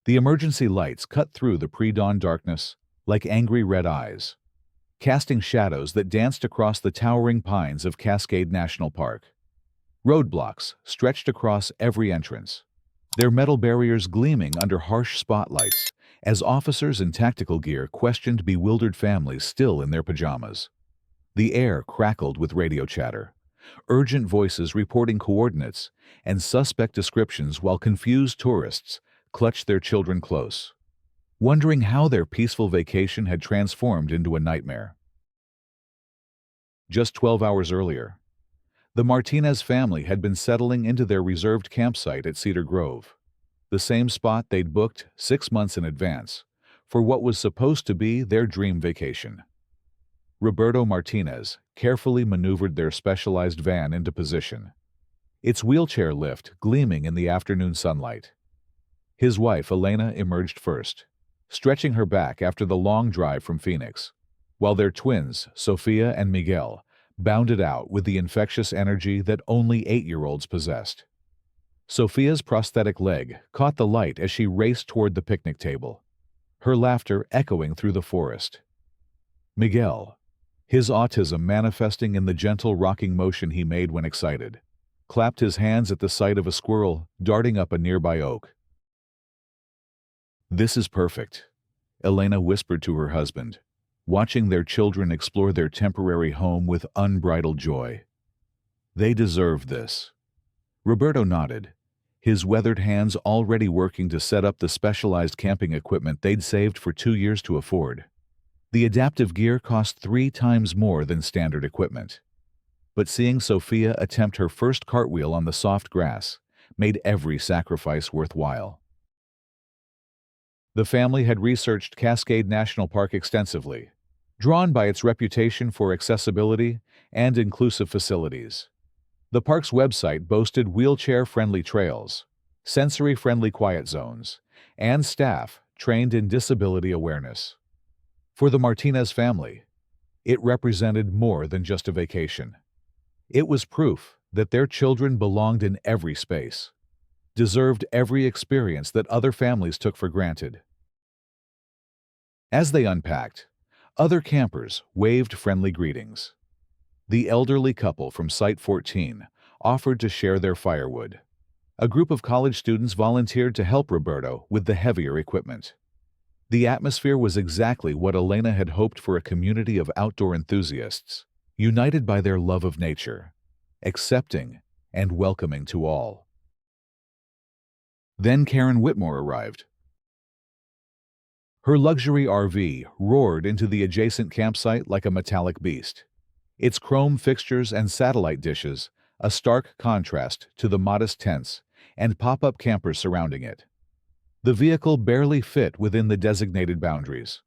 The emergency lights cut through the pre-dawn darkness like angry red eyes, casting shadows that danced across the towering pines of Cascade National Park. Roadblocks stretched across every entrance, their metal barriers gleaming under harsh spotlights as officers in tactical gear questioned bewildered families still in their pajamas. The air crackled with radio chatter, urgent voices reporting coordinates and suspect descriptions while confused tourists clutched their children close, wondering how their peaceful vacation had transformed into a nightmare. Just 12 hours earlier, the Martinez family had been settling into their reserved campsite at Cedar Grove, the same spot they'd booked 6 months in advance for what was supposed to be their dream vacation. Roberto Martinez carefully maneuvered their specialized van into position, its wheelchair lift gleaming in the afternoon sunlight. His wife, Elena, emerged first, stretching her back after the long drive from Phoenix, while their twins, Sofia and Miguel, bounded out with the infectious energy that only 8-year-olds possessed. Sofia's prosthetic leg caught the light as she raced toward the picnic table, her laughter echoing through the forest. Miguel, his autism manifesting in the gentle rocking motion he made when excited, clapped his hands at the sight of a squirrel darting up a nearby oak. "This is perfect," Elena whispered to her husband, watching their children explore their temporary home with unbridled joy. "They deserve this." Roberto nodded, his weathered hands already working to set up the specialized camping equipment they'd saved for 2 years to afford. The adaptive gear cost 3 times more than standard equipment. But seeing Sofia attempt her first cartwheel on the soft grass made every sacrifice worthwhile. The family had researched Cascade National Park extensively, drawn by its reputation for accessibility and inclusive facilities. The park's website boasted wheelchair-friendly trails, sensory-friendly quiet zones, and staff trained in disability awareness. For the Martinez family, it represented more than just a vacation. It was proof that their children belonged in every space, deserved every experience that other families took for granted. As they unpacked, other campers waved friendly greetings. The elderly couple from Site 14 offered to share their firewood. A group of college students volunteered to help Roberto with the heavier equipment. The atmosphere was exactly what Elena had hoped for: a community of outdoor enthusiasts, united by their love of nature, accepting and welcoming to all. Then Karen Whitmore arrived. Her luxury RV roared into the adjacent campsite like a metallic beast, its chrome fixtures and satellite dishes a stark contrast to the modest tents and pop-up campers surrounding it. The vehicle barely fit within the designated boundaries,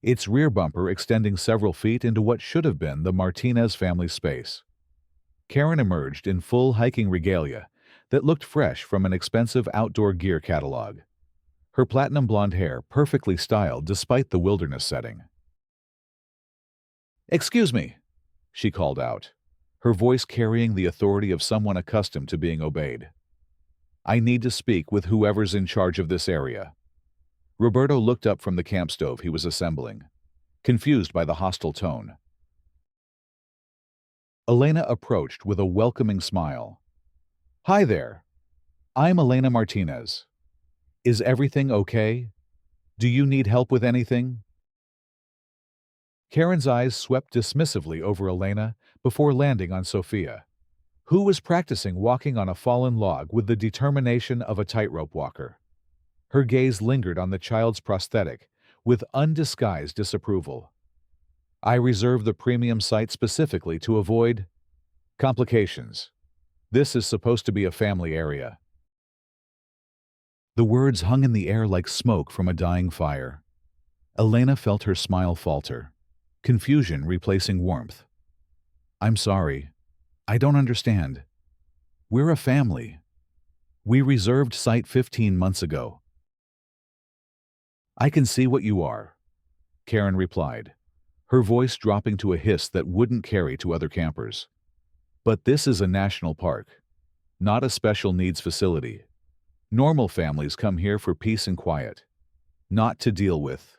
its rear bumper extending several feet into what should have been the Martinez family's space. Karen emerged in full hiking regalia that looked fresh from an expensive outdoor gear catalog, her platinum blonde hair perfectly styled despite the wilderness setting. "Excuse me," she called out, her voice carrying the authority of someone accustomed to being obeyed. "I need to speak with whoever's in charge of this area." Roberto looked up from the camp stove he was assembling, confused by the hostile tone. Elena approached with a welcoming smile. "Hi there. I'm Elena Martinez. Is everything okay? Do you need help with anything?" Karen's eyes swept dismissively over Elena before landing on Sofia, who was practicing walking on a fallen log with the determination of a tightrope walker. Her gaze lingered on the child's prosthetic with undisguised disapproval. "I reserved the premium site specifically to avoid complications. This is supposed to be a family area." The words hung in the air like smoke from a dying fire. Elena felt her smile falter, confusion replacing warmth. "I'm sorry. I don't understand. We're a family. We reserved Site 15 months ago." "I can see what you are," Karen replied, her voice dropping to a hiss that wouldn't carry to other campers. "But this is a national park, not a special needs facility. Normal families come here for peace and quiet. not to deal with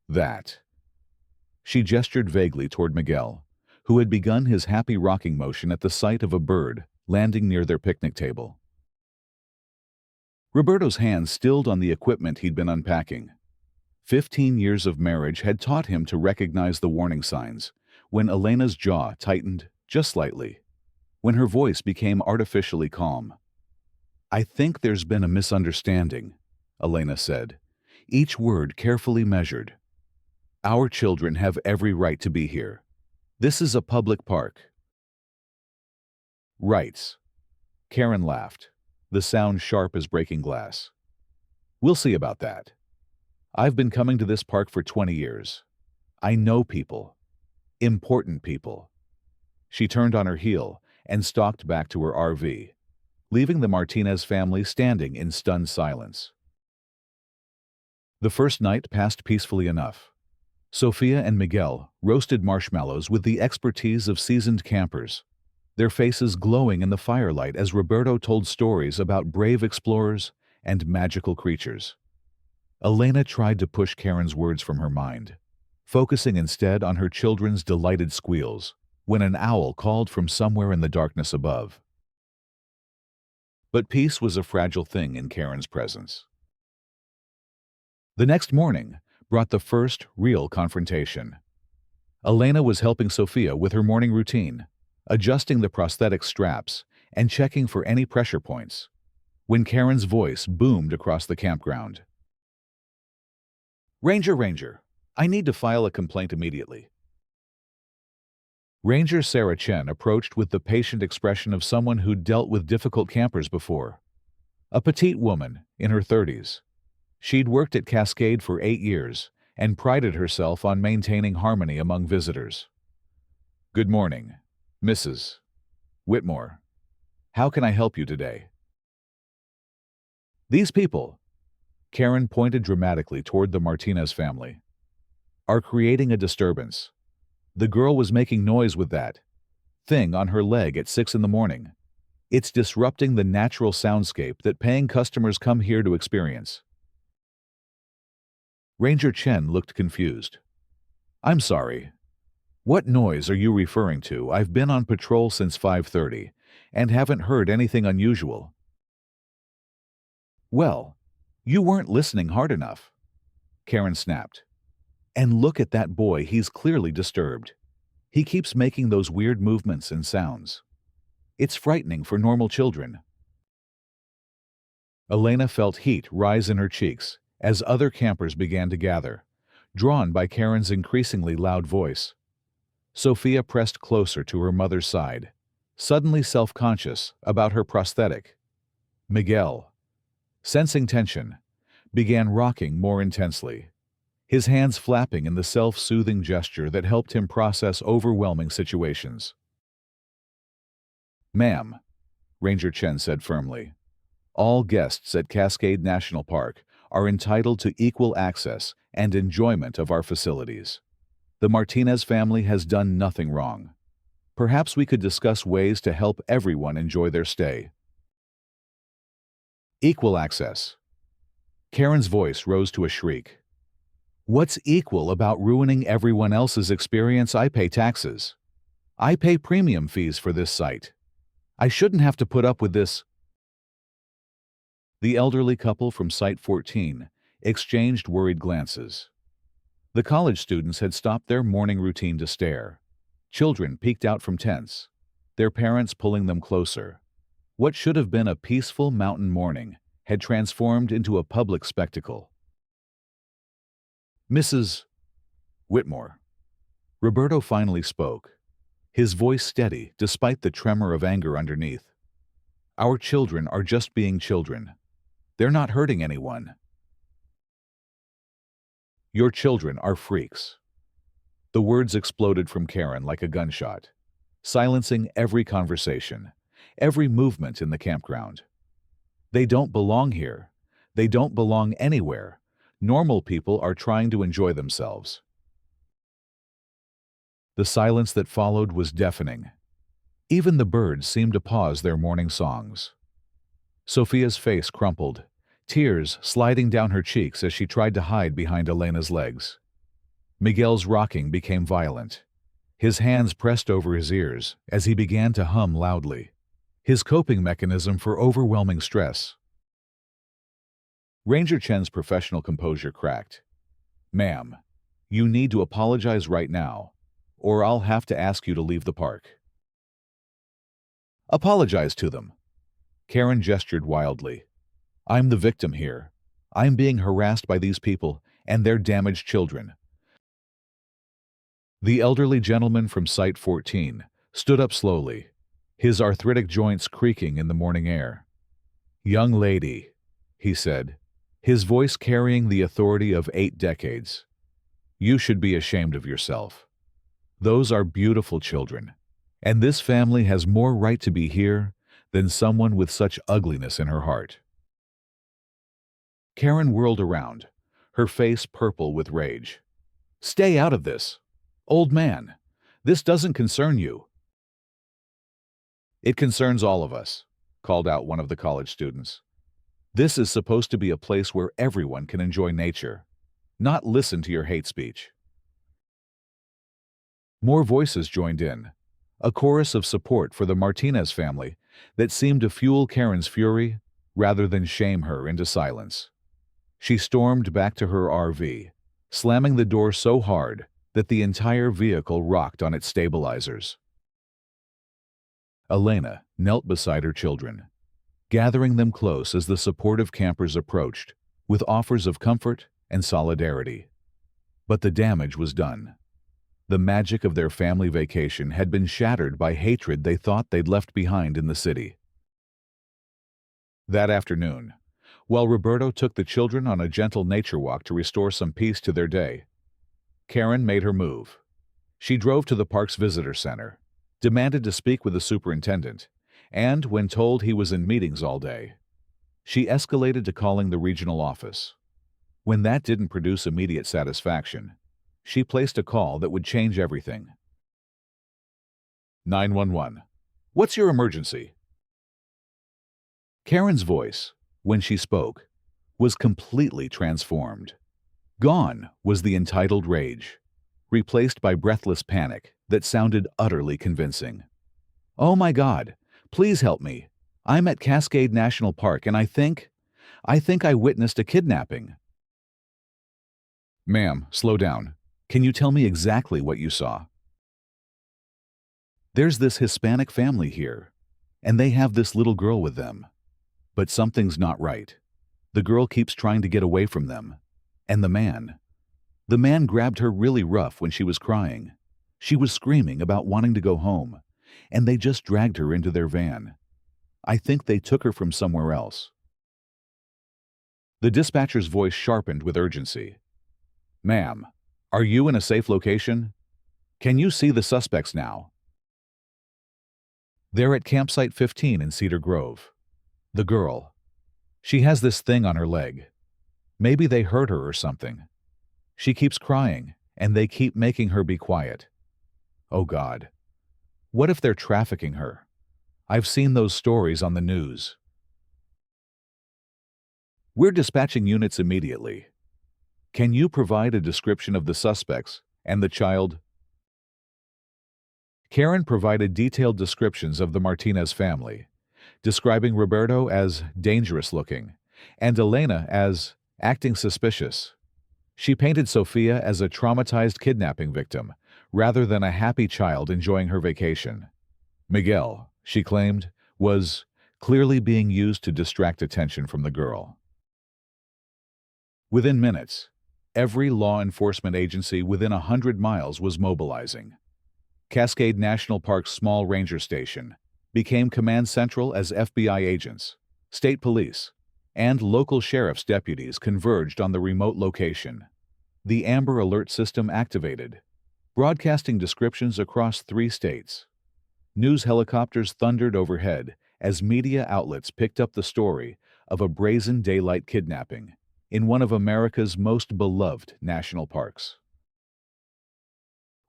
that. She gestured vaguely toward Miguel, who had begun his happy rocking motion at the sight of a bird landing near their picnic table. Roberto's hands stilled on the equipment he'd been unpacking. 15 years of marriage had taught him to recognize the warning signs, when Elena's jaw tightened just slightly, when her voice became artificially calm. "I think there's been a misunderstanding," Elena said, each word carefully measured. "Our children have every right to be here. This is a public park." "Rights." Karen laughed, the sound sharp as breaking glass. "We'll see about that. I've been coming to this park for 20 years. I know people. Important people." She turned on her heel and stalked back to her RV, leaving the Martinez family standing in stunned silence. The first night passed peacefully enough. Sofia and Miguel roasted marshmallows with the expertise of seasoned campers, their faces glowing in the firelight as Roberto told stories about brave explorers and magical creatures. Elena tried to push Karen's words from her mind, focusing instead on her children's delighted squeals when an owl called from somewhere in the darkness above. But peace was a fragile thing in Karen's presence. The next morning brought the first real confrontation. Elena was helping Sofia with her morning routine, adjusting the prosthetic straps and checking for any pressure points, when Karen's voice boomed across the campground. Ranger, I need to file a complaint immediately." Ranger Sarah Chen approached with the patient expression of someone who'd dealt with difficult campers before. A petite woman in her 30s. She'd worked at Cascade for 8 years and prided herself on maintaining harmony among visitors. "Good morning, Mrs. Whitmore. How can I help you today?" "These people," Karen pointed dramatically toward the Martinez family, "are creating a disturbance. The girl was making noise with that thing on her leg at 6 in the morning. It's disrupting the natural soundscape that paying customers come here to experience." Ranger Chen looked confused. "I'm sorry. What noise are you referring to? I've been on patrol since 5:30 and haven't heard anything unusual." "Well, you weren't listening hard enough," Karen snapped. "And look at that boy, he's clearly disturbed. He keeps making those weird movements and sounds. It's frightening for normal children." Elena felt heat rise in her cheeks as other campers began to gather, drawn by Karen's increasingly loud voice. Sofia pressed closer to her mother's side, suddenly self-conscious about her prosthetic. Miguel, sensing tension, began rocking more intensely, his hands flapping in the self-soothing gesture that helped him process overwhelming situations. "Ma'am," Ranger Chen said firmly, "all guests at Cascade National Park are entitled to equal access and enjoyment of our facilities. The Martinez family has done nothing wrong. Perhaps we could discuss ways to help everyone enjoy their stay." "Equal access." Karen's voice rose to a shriek. "What's equal about ruining everyone else's experience? I pay taxes. I pay premium fees for this site. I shouldn't have to put up with this." The elderly couple from Site 14 exchanged worried glances. The college students had stopped their morning routine to stare. Children peeked out from tents, their parents pulling them closer. What should have been a peaceful mountain morning had transformed into a public spectacle. "Mrs. Whitmore." Roberto finally spoke, his voice steady despite the tremor of anger underneath. "Our children are just being children. They're not hurting anyone." "Your children are freaks." The words exploded from Karen like a gunshot, silencing every conversation, every movement in the campground. "They don't belong here. They don't belong anywhere. Normal people are trying to enjoy themselves." The silence that followed was deafening. Even the birds seemed to pause their morning songs. Sophia's face crumpled, tears sliding down her cheeks as she tried to hide behind Elena's legs. Miguel's rocking became violent. His hands pressed over his ears as he began to hum loudly, his coping mechanism for overwhelming stress. Ranger Chen's professional composure cracked. "Ma'am, you need to apologize right now, or I'll have to ask you to leave the park." "Apologize to them." Karen gestured wildly. "I'm the victim here. I'm being harassed by these people and their damaged children." The elderly gentleman from Site 14 stood up slowly, his arthritic joints creaking in the morning air. "Young lady," he said, his voice carrying the authority of 8 decades. "You should be ashamed of yourself. Those are beautiful children, and this family has more right to be here than someone with such ugliness in her heart." Karen whirled around, her face purple with rage. "Stay out of this. Old man, this doesn't concern you." "It concerns all of us," called out one of the college students. "This is supposed to be a place where everyone can enjoy nature, not listen to your hate speech." More voices joined in, a chorus of support for the Martinez family that seemed to fuel Karen's fury rather than shame her into silence. She stormed back to her RV, slamming the door so hard that the entire vehicle rocked on its stabilizers. Elena knelt beside her children, gathering them close as the supportive campers approached, with offers of comfort and solidarity. But the damage was done. The magic of their family vacation had been shattered by hatred they thought they'd left behind in the city. That afternoon, while Roberto took the children on a gentle nature walk to restore some peace to their day, Karen made her move. She drove to the park's visitor center, demanded to speak with the superintendent, and, when told he was in meetings all day, she escalated to calling the regional office. When that didn't produce immediate satisfaction, she placed a call that would change everything. 911. "What's your emergency?" Karen's voice, when she spoke, was completely transformed. Gone was the entitled rage, replaced by breathless panic that sounded utterly convincing. "Oh my God, please help me. I'm at Cascade National Park and I think I witnessed a kidnapping." "Ma'am, slow down. Can you tell me exactly what you saw?" "There's this Hispanic family here, and they have this little girl with them. But something's not right. The girl keeps trying to get away from them. And the man grabbed her really rough when she was crying. She was screaming about wanting to go home, and they just dragged her into their van. I think they took her from somewhere else." The dispatcher's voice sharpened with urgency. "Ma'am, are you in a safe location? Can you see the suspects now?" "They're at campsite 15 in Cedar Grove. The girl. She has this thing on her leg. Maybe they hurt her or something. She keeps crying, and they keep making her be quiet. Oh God. What if they're trafficking her? I've seen those stories on the news." "We're dispatching units immediately. Can you provide a description of the suspects and the child?" Karen provided detailed descriptions of the Martinez family, describing Roberto as dangerous-looking and Elena as acting suspicious. She painted Sofia as a traumatized kidnapping victim rather than a happy child enjoying her vacation. Miguel, she claimed, was clearly being used to distract attention from the girl. Within minutes, every law enforcement agency within 100 miles was mobilizing. Cascade National Park's small ranger station became command central as FBI agents, state police, and local sheriff's deputies converged on the remote location. The Amber Alert system activated, broadcasting descriptions across 3 states. News helicopters thundered overhead as media outlets picked up the story of a brazen daylight kidnapping in one of America's most beloved national parks.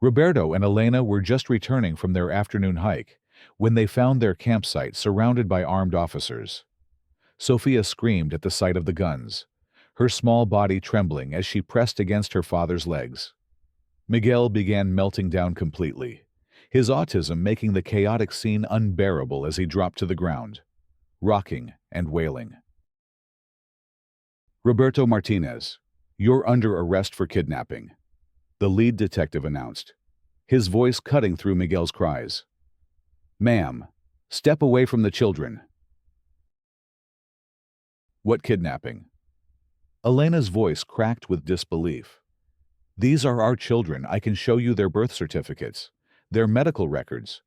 Roberto and Elena were just returning from their afternoon hike when they found their campsite surrounded by armed officers. Sophia screamed at the sight of the guns, her small body trembling as she pressed against her father's legs. Miguel began melting down completely, his autism making the chaotic scene unbearable as he dropped to the ground, rocking and wailing. "Roberto Martinez, you're under arrest for kidnapping," the lead detective announced, his voice cutting through Miguel's cries. "Ma'am, step away from the children." "What kidnapping?" Elena's voice cracked with disbelief. "These are our children. I can show you their birth certificates, their medical records."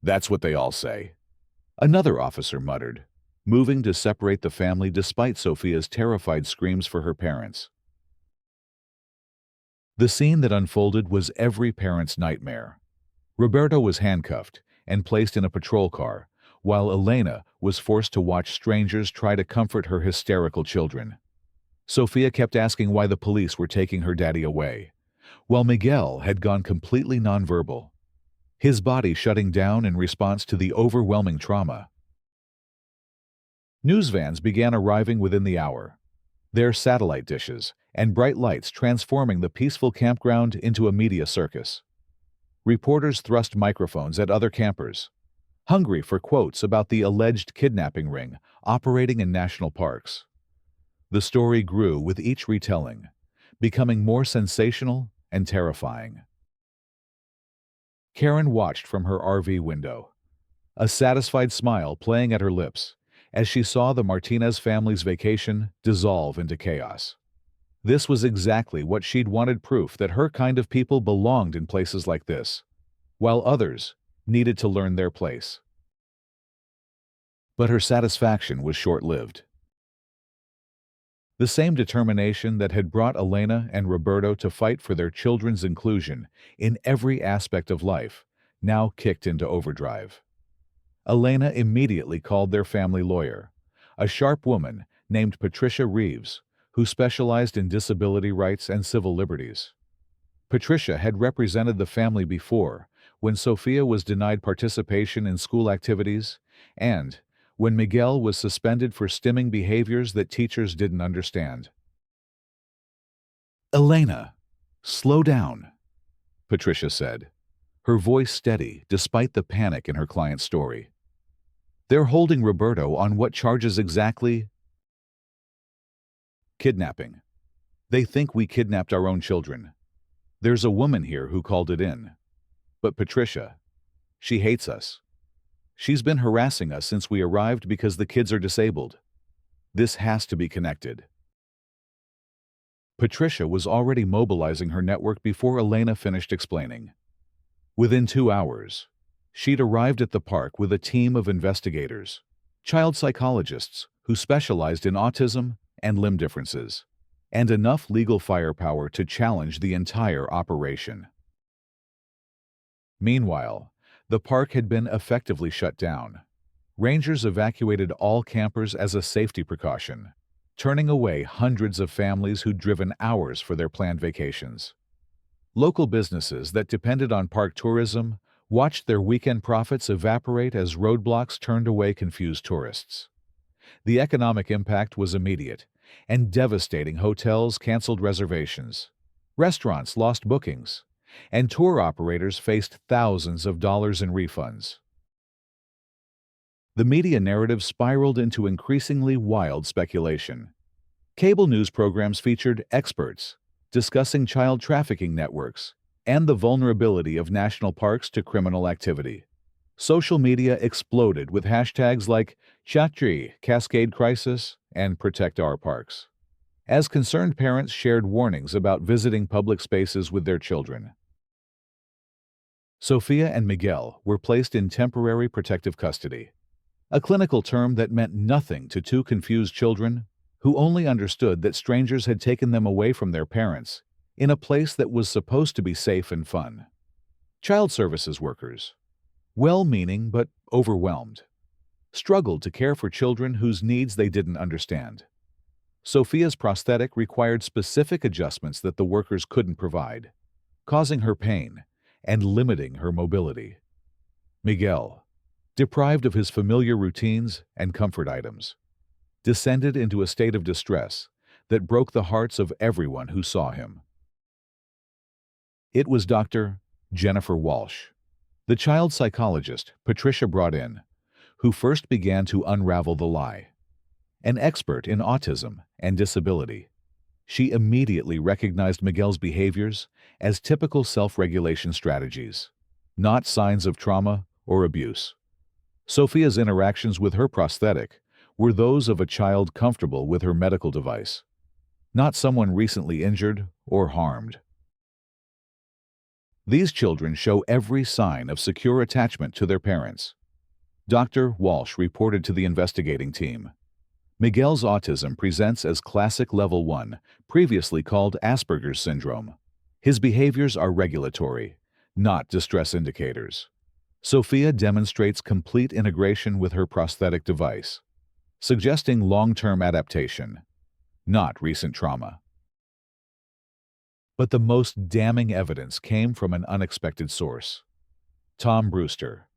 "That's what they all say," another officer muttered, moving to separate the family despite Sophia's terrified screams for her parents. The scene that unfolded was every parent's nightmare. Roberto was handcuffed and placed in a patrol car, while Elena was forced to watch strangers try to comfort her hysterical children. Sophia kept asking why the police were taking her daddy away, while Miguel had gone completely nonverbal, his body shutting down in response to the overwhelming trauma. News vans began arriving within the hour, their satellite dishes and bright lights transforming the peaceful campground into a media circus. Reporters thrust microphones at other campers, hungry for quotes about the alleged kidnapping ring operating in national parks. The story grew with each retelling, becoming more sensational and terrifying. Karen watched from her RV window, a satisfied smile playing at her lips as she saw the Martinez family's vacation dissolve into chaos. This was exactly what she'd wanted: proof that her kind of people belonged in places like this, while others needed to learn their place. But her satisfaction was short-lived. The same determination that had brought Elena and Roberto to fight for their children's inclusion in every aspect of life now kicked into overdrive. Elena immediately called their family lawyer, a sharp woman named Patricia Reeves, who specialized in disability rights and civil liberties. Patricia had represented the family before, when Sophia was denied participation in school activities and when Miguel was suspended for stimming behaviors that teachers didn't understand. "Elena, slow down," Patricia said, her voice steady despite the panic in her client's story. "They're holding Roberto on what charges exactly?" "Kidnapping. They think we kidnapped our own children. There's a woman here who called it in. But Patricia, she hates us. She's been harassing us since we arrived because the kids are disabled. This has to be connected." Patricia was already mobilizing her network before Elena finished explaining. Within 2 hours, she'd arrived at the park with a team of investigators, child psychologists who specialized in autism and limb differences, and enough legal firepower to challenge the entire operation. Meanwhile, the park had been effectively shut down. Rangers evacuated all campers as a safety precaution, turning away hundreds of families who'd driven hours for their planned vacations. Local businesses that depended on park tourism watched their weekend profits evaporate as roadblocks turned away confused tourists. The economic impact was immediate and devastating. Hotels canceled reservations, restaurants lost bookings, and tour operators faced thousands of dollars in refunds. The media narrative spiraled into increasingly wild speculation. Cable news programs featured experts discussing child trafficking networks and the vulnerability of national parks to criminal activity. Social media exploded with hashtags like Chatri, Cascade Crisis, and Protect Our Parks, as concerned parents shared warnings about visiting public spaces with their children. Sophia and Miguel were placed in temporary protective custody, a clinical term that meant nothing to two confused children who only understood that strangers had taken them away from their parents in a place that was supposed to be safe and fun. Child services workers, well-meaning but overwhelmed, struggled to care for children whose needs they didn't understand. Sophia's prosthetic required specific adjustments that the workers couldn't provide, causing her pain and limiting her mobility. Miguel, deprived of his familiar routines and comfort items, descended into a state of distress that broke the hearts of everyone who saw him. It was Dr. Jennifer Walsh, the child psychologist Patricia brought in, who first began to unravel the lie. An expert in autism and disability, she immediately recognized Miguel's behaviors as typical self-regulation strategies, not signs of trauma or abuse. Sophia's interactions with her prosthetic were those of a child comfortable with her medical device, not someone recently injured or harmed. These children show every sign of secure attachment to their parents. Dr. Walsh reported to the investigating team. Miguel's autism presents as classic level 1, previously called Asperger's syndrome. His behaviors are regulatory, not distress indicators. Sophia demonstrates complete integration with her prosthetic device, suggesting long-term adaptation, not recent trauma. But the most damning evidence came from an unexpected source. Tom Brewster,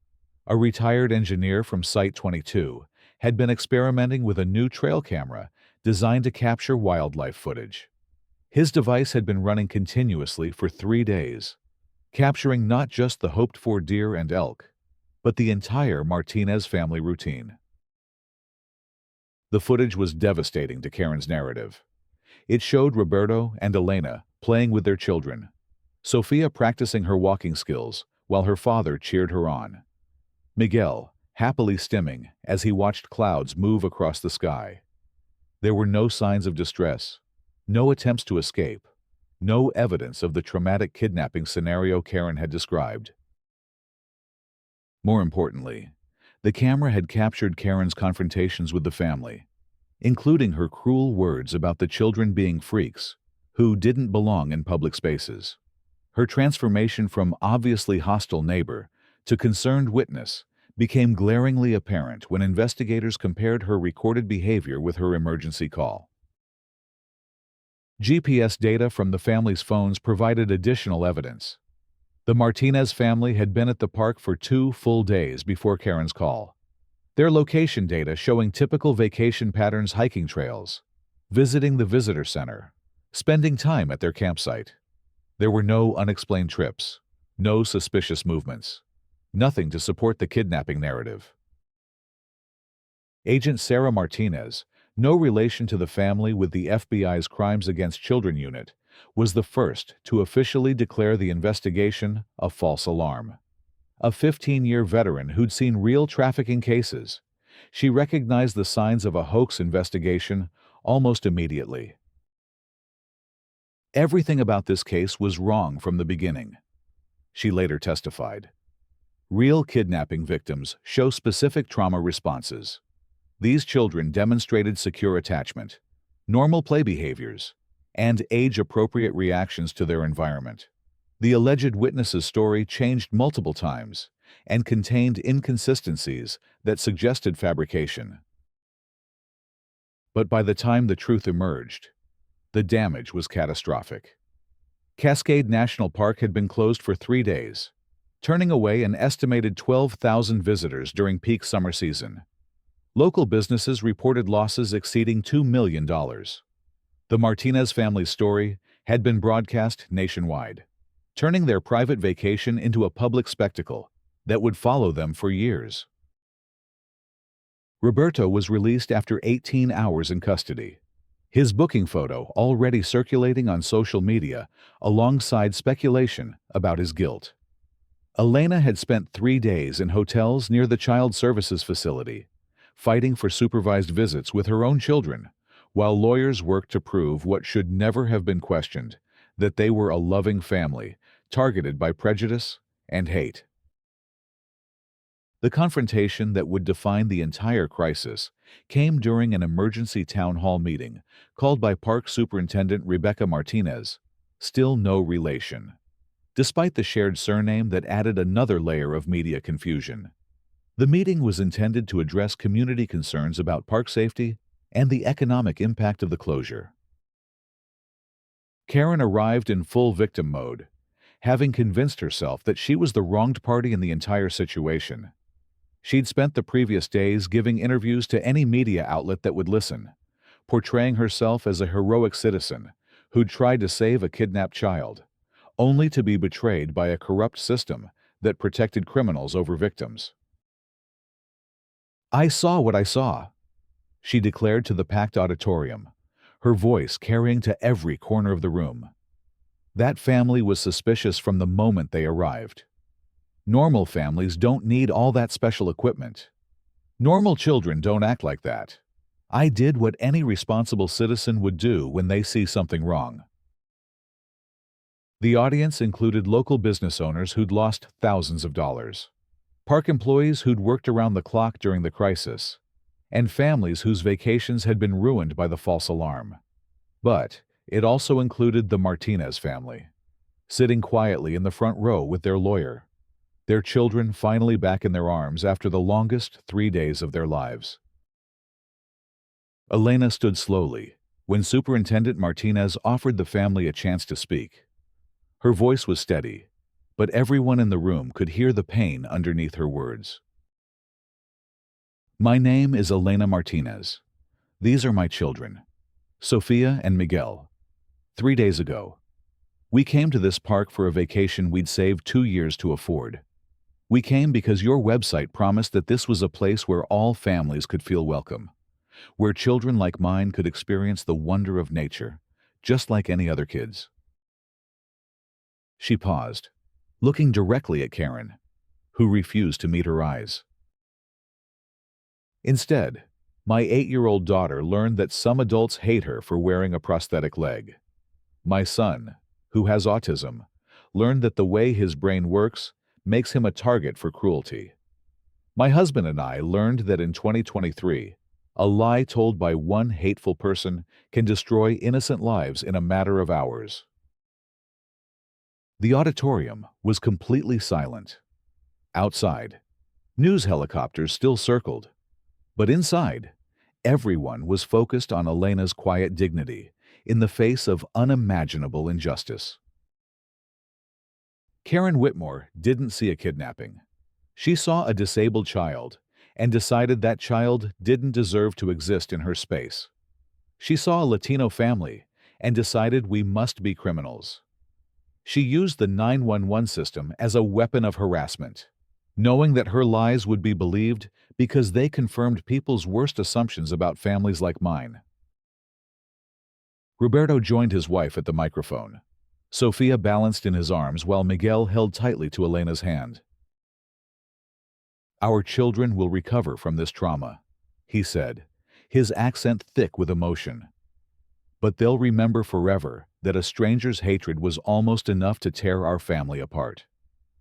a retired engineer from Site 22, had been experimenting with a new trail camera designed to capture wildlife footage. His device had been running continuously for 3 days, capturing not just the hoped-for deer and elk, but the entire Martinez family routine. The footage was devastating to Karen's narrative. It showed Roberto and Elena playing with their children, Sophia practicing her walking skills while her father cheered her on, Miguel happily stimming as he watched clouds move across the sky. There were no signs of distress, no attempts to escape, no evidence of the traumatic kidnapping scenario Karen had described. More importantly, the camera had captured Karen's confrontations with the family, including her cruel words about the children being freaks who didn't belong in public spaces. Her transformation from obviously hostile neighbor to concerned witness became glaringly apparent when investigators compared her recorded behavior with her emergency call. GPS data from the family's phones provided additional evidence. The Martinez family had been at the park for 2 full days before Karen's call. Their location data showing typical vacation patterns: hiking trails, visiting the visitor center, spending time at their campsite. There were no unexplained trips, no suspicious movements, nothing to support the kidnapping narrative. Agent Sarah Martinez, no relation to the family with the FBI's Crimes Against Children unit, was the first to officially declare the investigation a false alarm. A 15-year veteran who'd seen real trafficking cases, she recognized the signs of a hoax investigation almost immediately. Everything about this case was wrong from the beginning, she later testified. Real kidnapping victims show specific trauma responses. These children demonstrated secure attachment, normal play behaviors, and age-appropriate reactions to their environment. The alleged witness's story changed multiple times and contained inconsistencies that suggested fabrication. But by the time the truth emerged, the damage was catastrophic. Cascade National Park had been closed for 3 days, turning away an estimated 12,000 visitors during peak summer season. Local businesses reported losses exceeding $2 million. The Martinez family's story had been broadcast nationwide, turning their private vacation into a public spectacle that would follow them for years. Roberto was released after 18 hours in custody, his booking photo already circulating on social media alongside speculation about his guilt. Elena had spent 3 days in hotels near the child services facility, fighting for supervised visits with her own children, while lawyers worked to prove what should never have been questioned, that they were a loving family, targeted by prejudice and hate. The confrontation that would define the entire crisis came during an emergency town hall meeting called by Park Superintendent Rebecca Martinez, still no relation, despite the shared surname that added another layer of media confusion. The meeting was intended to address community concerns about park safety and the economic impact of the closure. Karen arrived in full victim mode, having convinced herself that she was the wronged party in the entire situation. She'd spent the previous days giving interviews to any media outlet that would listen, portraying herself as a heroic citizen who'd tried to save a kidnapped child, only to be betrayed by a corrupt system that protected criminals over victims. "I saw what I saw," she declared to the packed auditorium, her voice carrying to every corner of the room. That family was suspicious from the moment they arrived. Normal families don't need all that special equipment. Normal children don't act like that. I did what any responsible citizen would do when they see something wrong. The audience included local business owners who'd lost thousands of dollars, park employees who'd worked around the clock during the crisis, and families whose vacations had been ruined by the false alarm. But it also included the Martinez family, sitting quietly in the front row with their lawyer, their children finally back in their arms after the longest 3 days of their lives. Elena stood slowly when Superintendent Martinez offered the family a chance to speak. Her voice was steady, but everyone in the room could hear the pain underneath her words. "My name is Elena Martinez. These are my children, Sofia and Miguel. 3 days ago, we came to this park for a vacation we'd saved 2 years to afford. We came because your website promised that this was a place where all families could feel welcome, where children like mine could experience the wonder of nature, just like any other kids." She paused, looking directly at Karen, who refused to meet her eyes. Instead, my 8-year-old daughter learned that some adults hate her for wearing a prosthetic leg. My son, who has autism, learned that the way his brain works makes him a target for cruelty. My husband and I learned that in 2023, a lie told by one hateful person can destroy innocent lives in a matter of hours. The auditorium was completely silent. Outside, news helicopters still circled, but inside, everyone was focused on Elena's quiet dignity in the face of unimaginable injustice. Karen Whitmore didn't see a kidnapping. She saw a disabled child and decided that child didn't deserve to exist in her space. She saw a Latino family and decided we must be criminals. She used the 911 system as a weapon of harassment, knowing that her lies would be believed because they confirmed people's worst assumptions about families like mine. Roberto joined his wife at the microphone. Sofia balanced in his arms while Miguel held tightly to Elena's hand. "Our children will recover from this trauma," he said, his accent thick with emotion. "But they'll remember forever that a stranger's hatred was almost enough to tear our family apart.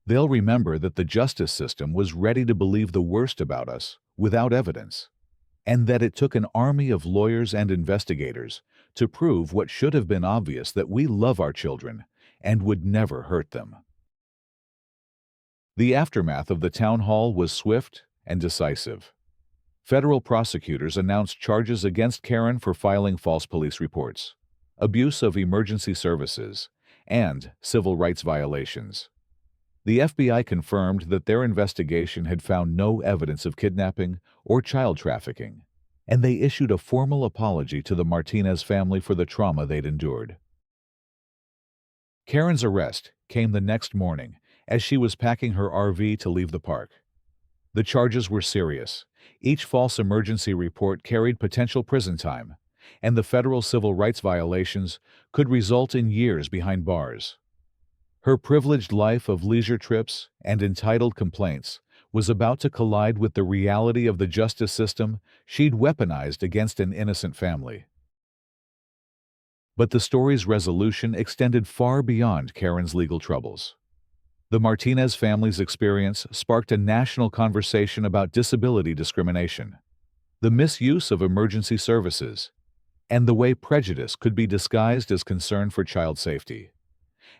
They'll remember that the justice system was ready to believe the worst about us without evidence, and that it took an army of lawyers and investigators to prove what should have been obvious, that we love our children and would never hurt them." The aftermath of the town hall was swift and decisive. Federal prosecutors announced charges against Karen for filing false police reports, abuse of emergency services, and civil rights violations. The FBI confirmed that their investigation had found no evidence of kidnapping or child trafficking, and they issued a formal apology to the Martinez family for the trauma they'd endured. Karen's arrest came the next morning as she was packing her RV to leave the park. The charges were serious. Each false emergency report carried potential prison time, and the federal civil rights violations could result in years behind bars. Her privileged life of leisure trips and entitled complaints was about to collide with the reality of the justice system she'd weaponized against an innocent family. But the story's resolution extended far beyond Karen's legal troubles. The Martinez family's experience sparked a national conversation about disability discrimination, the misuse of emergency services, and the way prejudice could be disguised as concern for child safety.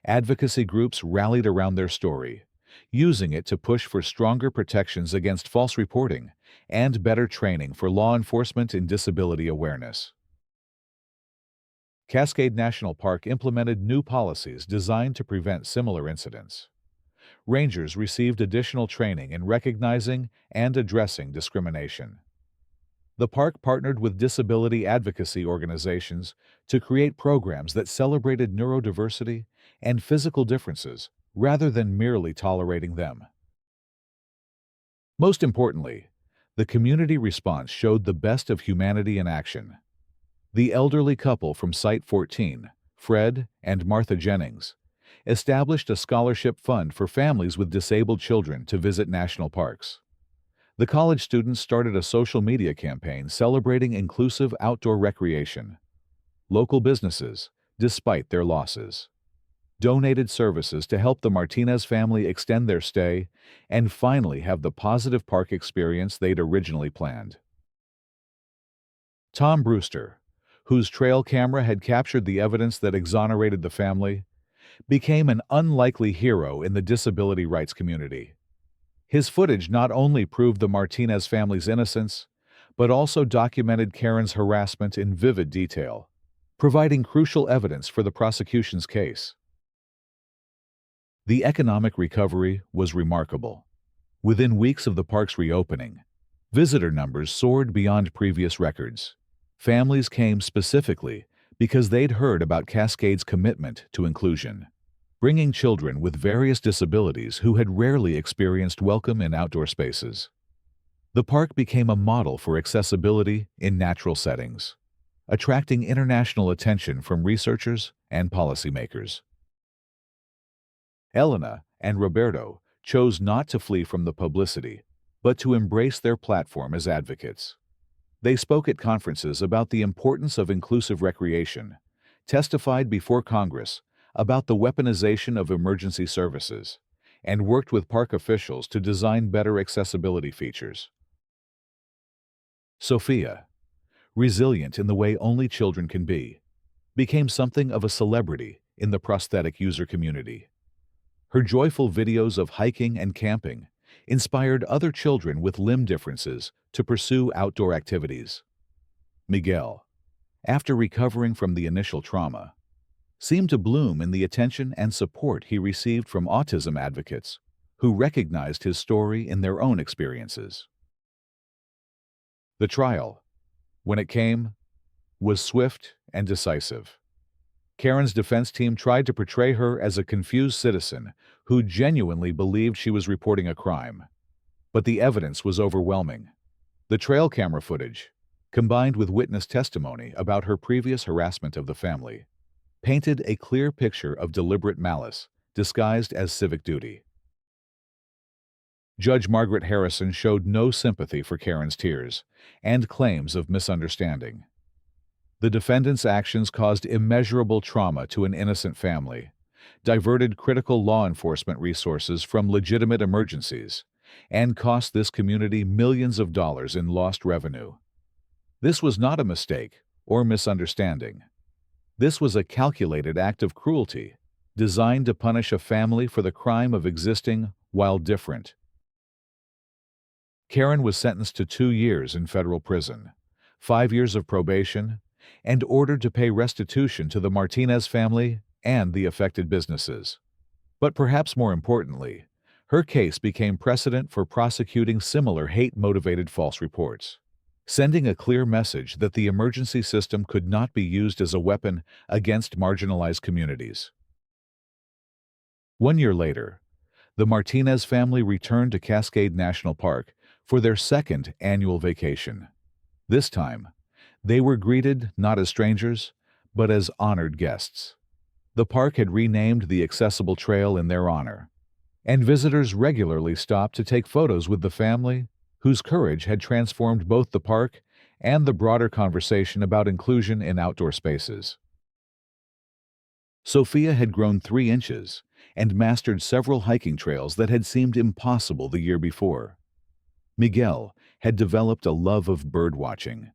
Advocacy groups rallied around their story, using it to push for stronger protections against false reporting and better training for law enforcement in disability awareness. Cascade National Park implemented new policies designed to prevent similar incidents. Rangers received additional training in recognizing and addressing discrimination. The park partnered with disability advocacy organizations to create programs that celebrated neurodiversity and physical differences rather than merely tolerating them. Most importantly, the community response showed the best of humanity in action. The elderly couple from Site 14, Fred and Martha Jennings, established a scholarship fund for families with disabled children to visit national parks. The college students started a social media campaign celebrating inclusive outdoor recreation. Local businesses, despite their losses, donated services to help the Martinez family extend their stay and finally have the positive park experience they'd originally planned. Tom Brewster, whose trail camera had captured the evidence that exonerated the family, became an unlikely hero in the disability rights community. His footage not only proved the Martinez family's innocence, but also documented Karen's harassment in vivid detail, providing crucial evidence for the prosecution's case. The economic recovery was remarkable. Within weeks of the park's reopening, visitor numbers soared beyond previous records. Families came specifically because they'd heard about Cascade's commitment to inclusion, bringing children with various disabilities who had rarely experienced welcome in outdoor spaces. The park became a model for accessibility in natural settings, attracting international attention from researchers and policymakers. Elena and Roberto chose not to flee from the publicity, but to embrace their platform as advocates. They spoke at conferences about the importance of inclusive recreation, testified before Congress about the weaponization of emergency services, and worked with park officials to design better accessibility features. Sophia, resilient in the way only children can be, became something of a celebrity in the prosthetic user community. Her joyful videos of hiking and camping inspired other children with limb differences to pursue outdoor activities. Miguel, after recovering from the initial trauma, seemed to bloom in the attention and support he received from autism advocates who recognized his story in their own experiences. The trial, when it came, was swift and decisive. Karen's defense team tried to portray her as a confused citizen who genuinely believed she was reporting a crime. But the evidence was overwhelming. The trail camera footage, combined with witness testimony about her previous harassment of the family, painted a clear picture of deliberate malice disguised as civic duty. Judge Margaret Harrison showed no sympathy for Karen's tears and claims of misunderstanding. The defendant's actions caused immeasurable trauma to an innocent family, diverted critical law enforcement resources from legitimate emergencies, and cost this community millions of dollars in lost revenue. This was not a mistake or misunderstanding. This was a calculated act of cruelty, designed to punish a family for the crime of existing while different. Karen was sentenced to 2 years in federal prison, 5 years of probation, and ordered to pay restitution to the Martinez family and the affected businesses. But perhaps more importantly, her case became precedent for prosecuting similar hate-motivated false reports, sending a clear message that the emergency system could not be used as a weapon against marginalized communities. 1 year later, the Martinez family returned to Cascade National Park for their second annual vacation. This time, they were greeted not as strangers, but as honored guests. The park had renamed the accessible trail in their honor, and visitors regularly stopped to take photos with the family, whose courage had transformed both the park and the broader conversation about inclusion in outdoor spaces. Sophia had grown 3 inches and mastered several hiking trails that had seemed impossible the year before. Miguel had developed a love of bird watching,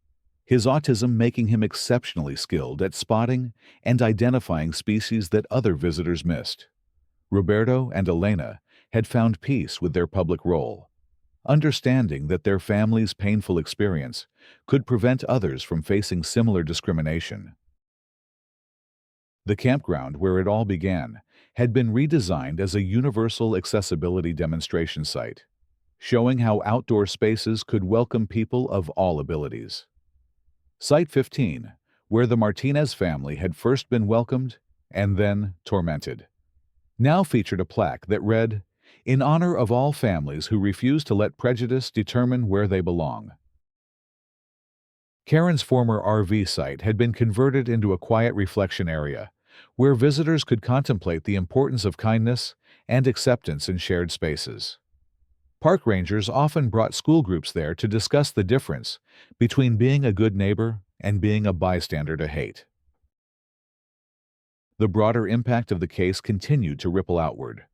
his autism making him exceptionally skilled at spotting and identifying species that other visitors missed. Roberto and Elena had found peace with their public role, understanding that their family's painful experience could prevent others from facing similar discrimination. The campground where it all began had been redesigned as a universal accessibility demonstration site, showing how outdoor spaces could welcome people of all abilities. Site 15, where the Martinez family had first been welcomed and then tormented, now featured a plaque that read, "In honor of all families who refuse to let prejudice determine where they belong." Karen's former RV site had been converted into a quiet reflection area, where visitors could contemplate the importance of kindness and acceptance in shared spaces. Park rangers often brought school groups there to discuss the difference between being a good neighbor and being a bystander to hate. The broader impact of the case continued to ripple outward.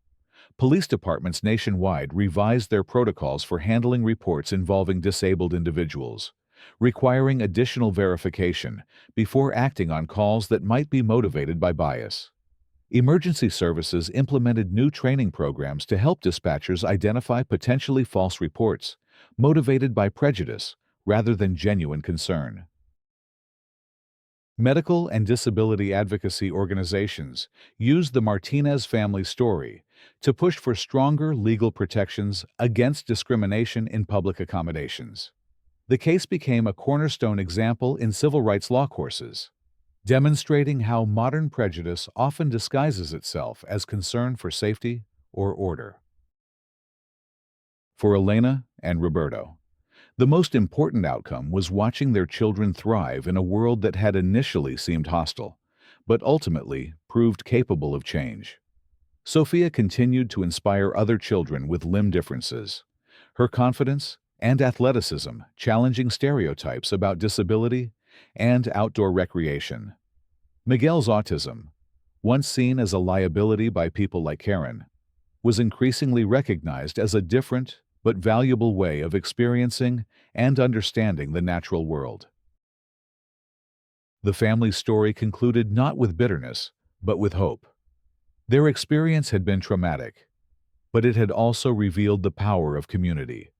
Police departments nationwide revised their protocols for handling reports involving disabled individuals, requiring additional verification before acting on calls that might be motivated by bias. Emergency services implemented new training programs to help dispatchers identify potentially false reports, motivated by prejudice rather than genuine concern. Medical and disability advocacy organizations used the Martinez family story to push for stronger legal protections against discrimination in public accommodations. The case became a cornerstone example in civil rights law courses, demonstrating how modern prejudice often disguises itself as concern for safety or order. For Elena and Roberto, the most important outcome was watching their children thrive in a world that had initially seemed hostile, but ultimately proved capable of change. Sophia continued to inspire other children with limb differences, her confidence and athleticism challenging stereotypes about disability and outdoor recreation. Miguel's autism, once seen as a liability by people like Karen, was increasingly recognized as a different but valuable way of experiencing and understanding the natural world. The family's story concluded not with bitterness, but with hope. Their experience had been traumatic, but it had also revealed the power of community,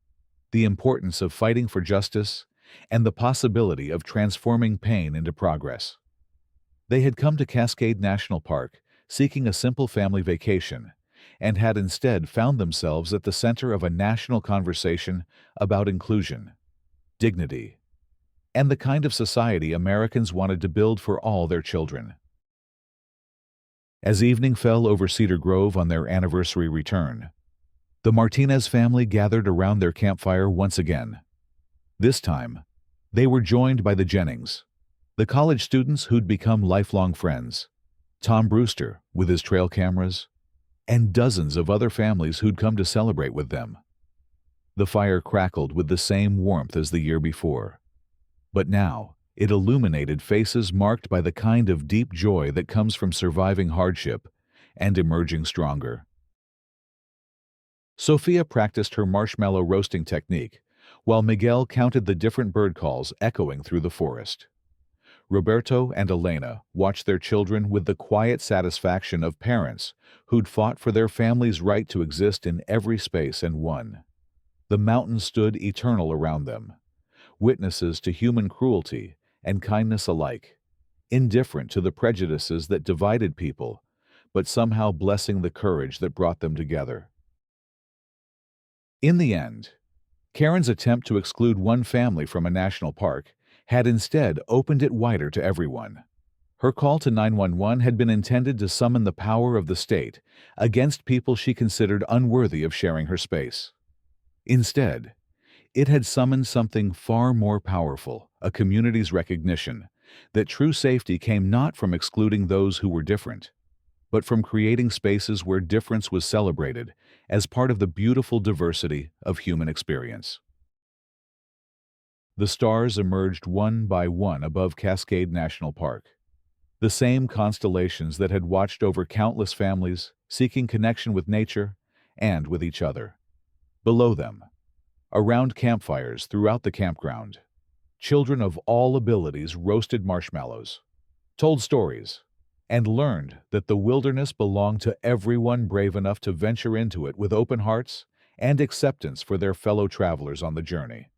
the importance of fighting for justice, and the possibility of transforming pain into progress. They had come to Cascade National Park seeking a simple family vacation, and had instead found themselves at the center of a national conversation about inclusion, dignity, and the kind of society Americans wanted to build for all their children. As evening fell over Cedar Grove on their anniversary return, the Martinez family gathered around their campfire once again. This time, they were joined by the Jennings, the college students who'd become lifelong friends, Tom Brewster with his trail cameras, and dozens of other families who'd come to celebrate with them. The fire crackled with the same warmth as the year before, but now it illuminated faces marked by the kind of deep joy that comes from surviving hardship and emerging stronger. Sophia practiced her marshmallow roasting technique, while Miguel counted the different bird calls echoing through the forest. Roberto and Elena watched their children with the quiet satisfaction of parents who'd fought for their family's right to exist in every space and won. The mountains stood eternal around them, witnesses to human cruelty and kindness alike, indifferent to the prejudices that divided people, but somehow blessing the courage that brought them together. In the end, Karen's attempt to exclude one family from a national park had instead opened it wider to everyone. Her call to 911 had been intended to summon the power of the state against people she considered unworthy of sharing her space. Instead, it had summoned something far more powerful, a community's recognition that true safety came not from excluding those who were different, but from creating spaces where difference was celebrated as part of the beautiful diversity of human experience. The stars emerged one by one above Cascade National Park, the same constellations that had watched over countless families seeking connection with nature and with each other. Below them, around campfires throughout the campground, children of all abilities roasted marshmallows, told stories, and learned that the wilderness belonged to everyone brave enough to venture into it with open hearts and acceptance for their fellow travelers on the journey.